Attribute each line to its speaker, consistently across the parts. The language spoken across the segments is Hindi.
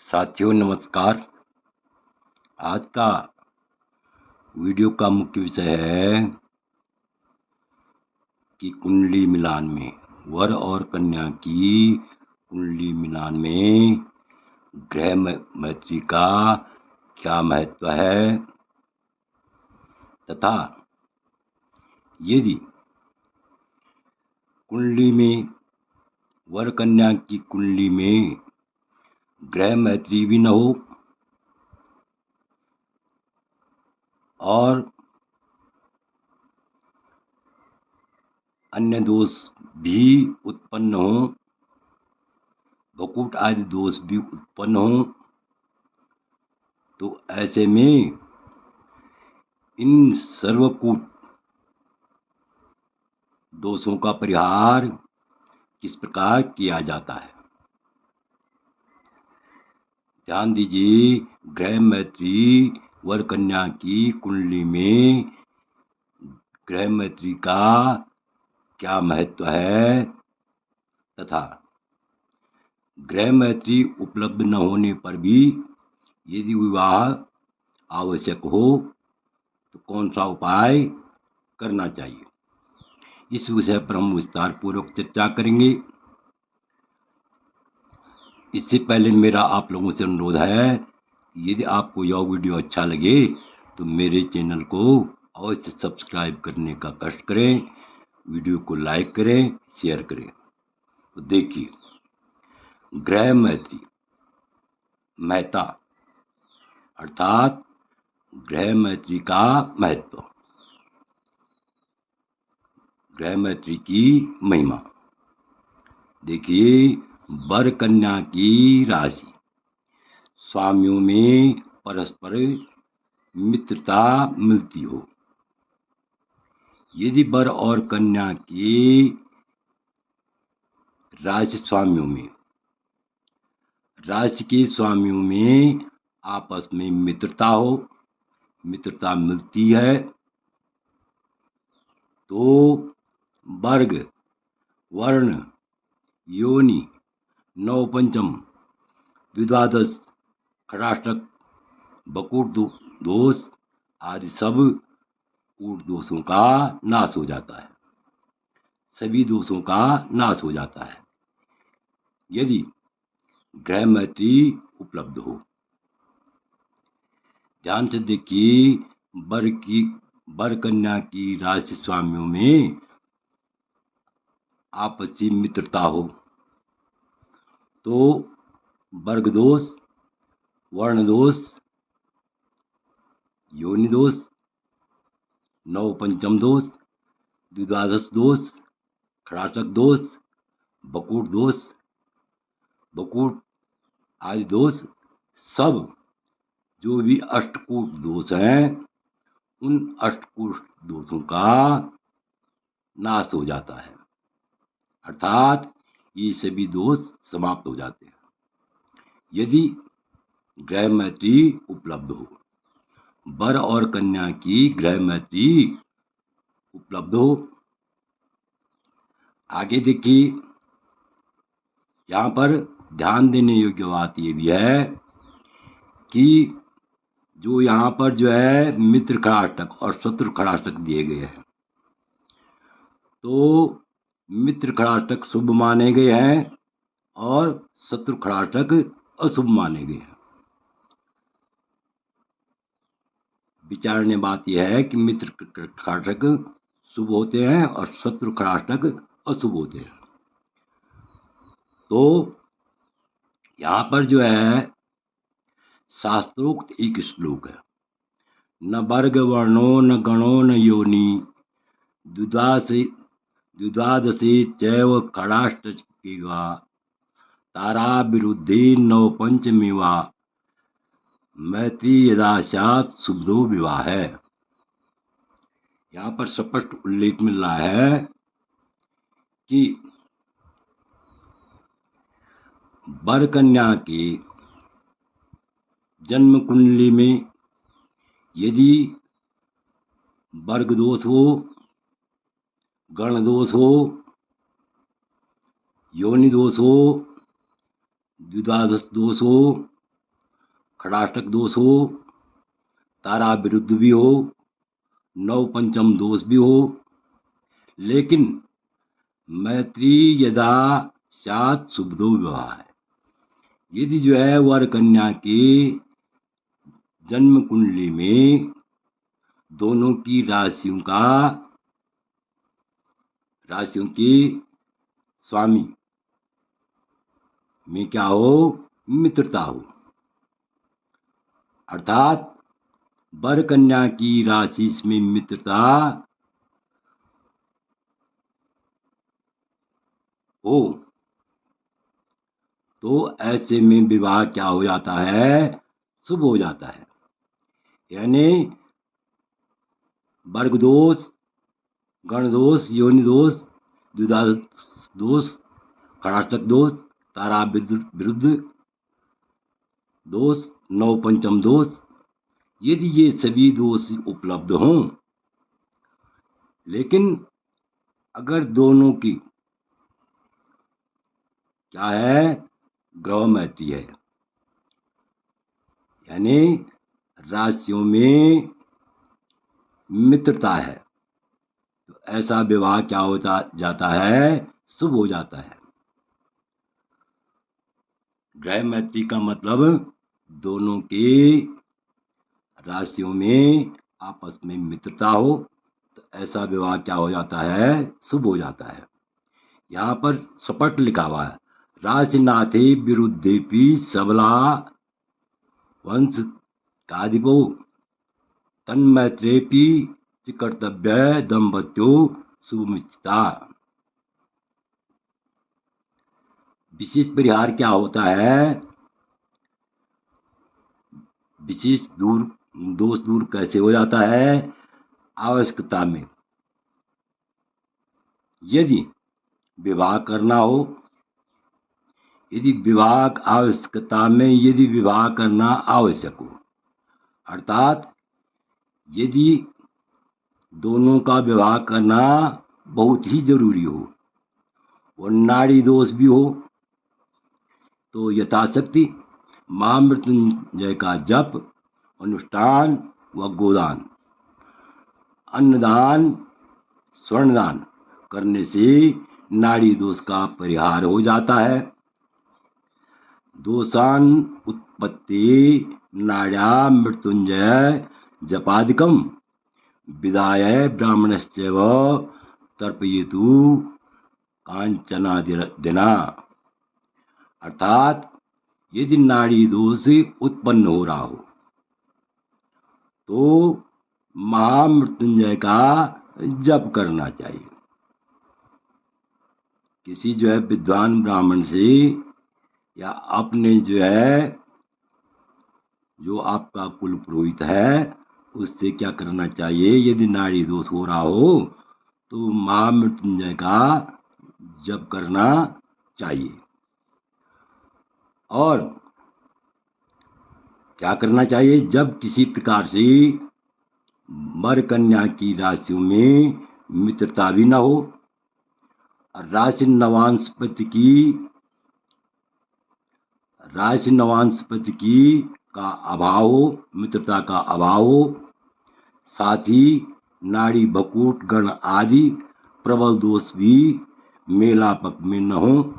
Speaker 1: साथियों नमस्कार। आज का वीडियो का मुख्य विषय है कि कुंडली मिलान में वर और कन्या की कुंडली मिलान में ग्रह मैत्री का क्या महत्व है तथा यदि कुंडली में वर कन्या की कुंडली में ग्रह मैत्री भी न हो और अन्य दोष भी उत्पन्न हो, भकुट आदि दोष भी उत्पन्न हो, तो ऐसे में इन सर्वकूट दोषों का परिहार किस प्रकार किया जाता है। ध्यान दीजिए, ग्रह मैत्री वर कन्या की कुंडली में ग्रह मैत्री का क्या महत्व है तथा ग्रह मैत्री उपलब्ध न होने पर भी यदि विवाह आवश्यक हो तो कौन सा उपाय करना चाहिए, इस विषय पर हम विस्तार पूर्वक चर्चा करेंगे। इससे पहले मेरा आप लोगों से अनुरोध है, यदि आपको यह वीडियो अच्छा लगे तो मेरे चैनल को अवश्य सब्सक्राइब करने का कष्ट करें, वीडियो को लाइक करें, शेयर करें। तो देखिए, ग्रह मैत्री महता अर्थात ग्रह मैत्री का महत्व, ग्रह मैत्री की महिमा। देखिए, वर कन्या की राशि स्वामियों में परस्पर मित्रता मिलती हो। यदि वर और कन्या के राशि के स्वामियों में आपस में मित्रता हो, मित्रता मिलती है, तो वर्ग, वर्ण, योनि, नवपंचम, द्विद्वादश, खटाष्टक, बकुट दोष आदि सब कूट दोषों का नाश हो जाता है, सभी दोषों का नाश हो जाता है यदि ग्रह मैत्री उपलब्ध हो। ध्यान से देखिए, वर कन्या की राशि स्वामियों में आपसी मित्रता हो तो वर्ग दोष, वर्ण दोष, योनि दोष, नवपंचम दोष, द्विद्वादश दोष, खटाष्टक दोष, बकुट दोष, बकुट आदि दोष सब जो भी अष्टकूट दोष हैं, उन अष्टकूट दोषों का नाश हो जाता है, अर्थात ये सभी दोष समाप्त हो जाते हैं यदि ग्रह मैत्री उपलब्ध हो। वर और कन्या की ग्रह मैत्री उपलब्ध हो। आगे देखिए, यहाँ पर ध्यान देने योग्य बात ये भी है कि जो यहाँ पर जो है मित्र खटाष्टक और शत्रु खटाष्टक दिए गए हैं, तो मित्र खटाष्टक शुभ माने गए हैं और शत्रु खटाष्टक अशुभ माने गए हैं। विचारणीय बात यह है कि मित्र खटाष्टक शुभ होते हैं और शत्रु खटाष्टक अशुभ होते हैं। तो यहाँ पर जो है शास्त्रोक्त एक श्लोक है, न वर्ग वर्णो न गणो न योनि द्विद्वादशे चैव खटाष्टकेवा तारा विरुद्धे नवपंचमेवा मैत्री यदा स्यात् शुभदो विवाह है। यहाँ पर स्पष्ट उल्लेख मिल रहा है कि वर कन्या के जन्म कुंडली में यदि वर्ग दोष हो, गण दोष हो, योनि दोष हो, द्विद्वादश दोष हो, खड़ाष्टक दोष हो, तारा विरुद्ध भी हो, नव पंचम दोष भी हो, लेकिन मैत्री यदा सात शुभदो विवाह है। यदि जो है वर कन्या की जन्म कुंडली में दोनों की राशियों के स्वामी में क्या हो, मित्रता हो, अर्थात वर कन्या की राशि में मित्रता हो तो ऐसे में विवाह क्या हो जाता है, शुभ हो जाता है। यानी वर्ग दोष, गण दोष, योनि दोष, द्विधा दोष, खड़ाष्टक दोष, तारा विरुद्ध दोष, नव पंचम दोष, यदि ये सभी दोष उपलब्ध हों, लेकिन अगर दोनों की क्या है, ग्रह मैत्री है, यानी राशियों में मित्रता है, तो ऐसा विवाह क्या होता जाता है, शुभ हो जाता है। ग्रह मैत्री का मतलब दोनों के राशियों में आपस में मित्रता हो तो ऐसा विवाह क्या हो जाता है, शुभ हो जाता है। यहाँ पर स्पष्ट लिखा हुआ है, राशिनाथे विरुद्धेपि सबला वंश कादिपो तन्मैत्रेपि कर्तव्य दंपत्यो शुभमिच्छता। विशेष परिहार क्या होता है, विशेष दोष दूर कैसे हो जाता है, आवश्यकता में यदि विवाह करना हो, यदि विवाह करना आवश्यक हो, अर्थात यदि दोनों का विवाह करना बहुत ही जरूरी हो और नाड़ी दोष भी हो, तो यथाशक्ति महामृत्युंजय का जप, अनुष्ठान व गोदान, अन्नदान, स्वर्णदान करने से नाड़ी दोष का परिहार हो जाता है। दोषान उत्पत्ति नाड्या मृत्युंजय जपादिकम विदाय ब्राह्मणश्चैव तर्पयेतु कांचनादिना। अर्थात यदि नाड़ी दोष उत्पन्न हो रहा हो तो महामृत्युंजय का जप करना चाहिए। किसी जो है विद्वान ब्राह्मण से या अपने जो आपका कुल पुरोहित है उससे क्या करना चाहिए, यदि नाड़ी दोष हो रहा हो तो महामृत्युंजय का जप करना चाहिए। और क्या करना चाहिए, जब किसी प्रकार से वर कन्या की राशियों में मित्रता भी न हो और राशि नवांशपति की का अभाव हो, मित्रता का अभाव हो, साथ ही नाड़ी भकूट गण आदि प्रबल दोष भी मेलापक में न हो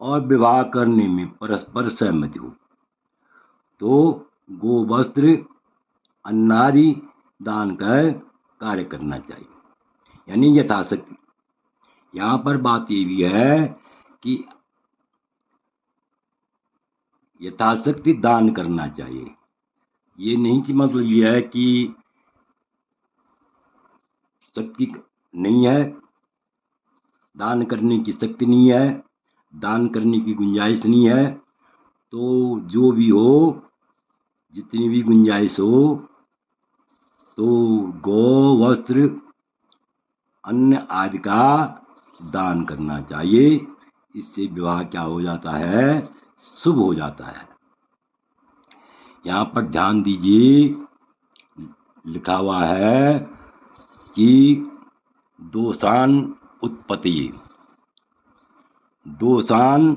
Speaker 1: और विवाह करने में परस्पर सहमति हो तो गो वस्त्र अन्नादि दान कर कार्य करना चाहिए। यानी यथाशक्ति, यहाँ पर बात ये भी है कि यथाशक्ति दान करना चाहिए। ये नहीं कि मतलब ये है कि शक्ति नहीं है, दान करने की शक्ति नहीं है, दान करने की गुंजाइश नहीं है, तो जो भी हो, जितनी भी गुंजाइश हो तो गौ वस्त्र अन्न आदि का दान करना चाहिए। इससे विवाह क्या हो जाता है, शुभ हो जाता है। यहाँ पर ध्यान दीजिए, लिखा हुआ है कि दोषान उत्पत्ति, दोषान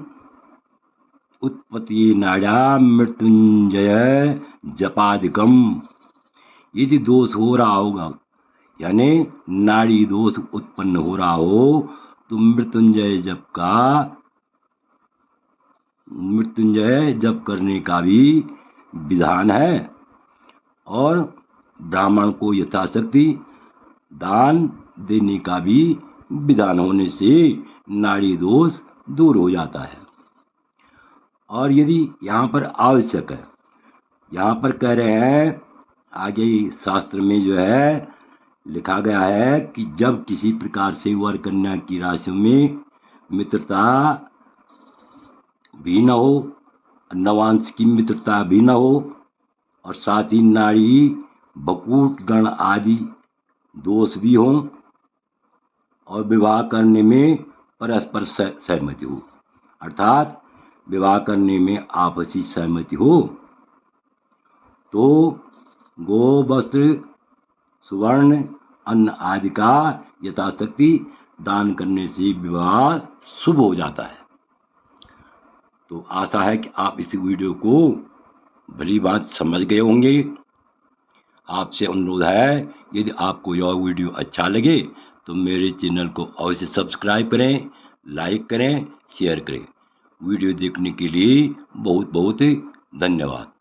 Speaker 1: उत्पत्ति नाड्या मृत्युंजय जपादिकम। यदि दोष हो रहा होगा, यानी नाड़ी दोष उत्पन्न हो रहा हो, तो मृत्युंजय जप करने का भी विधान है, और ब्राह्मण को यथाशक्ति दान देने का भी विधान होने से नाड़ी दोष दूर हो जाता है। और यदि यहाँ पर आवश्यक है, यहाँ पर कह रहे हैं आगे शास्त्र में जो है लिखा गया है कि जब किसी प्रकार से वर कन्या की राशि में मित्रता भी न हो, नवांश की मित्रता भी न हो, और साथ ही नाड़ी बकूट गण आदि दोष भी हों, और विवाह करने में परस्पर सहमति हो, अर्थात विवाह करने में आपसी सहमति हो, तो गो वस्त्र सुवर्ण अन्न आदि का यथाशक्ति दान करने से विवाह शुभ हो जाता है। तो आशा है कि आप इस वीडियो को भली बात समझ गए होंगे। आपसे अनुरोध है, यदि आपको यह वीडियो अच्छा लगे तो मेरे चैनल को अवश्य सब्सक्राइब करें, लाइक करें, शेयर करें। वीडियो देखने के लिए बहुत बहुत धन्यवाद।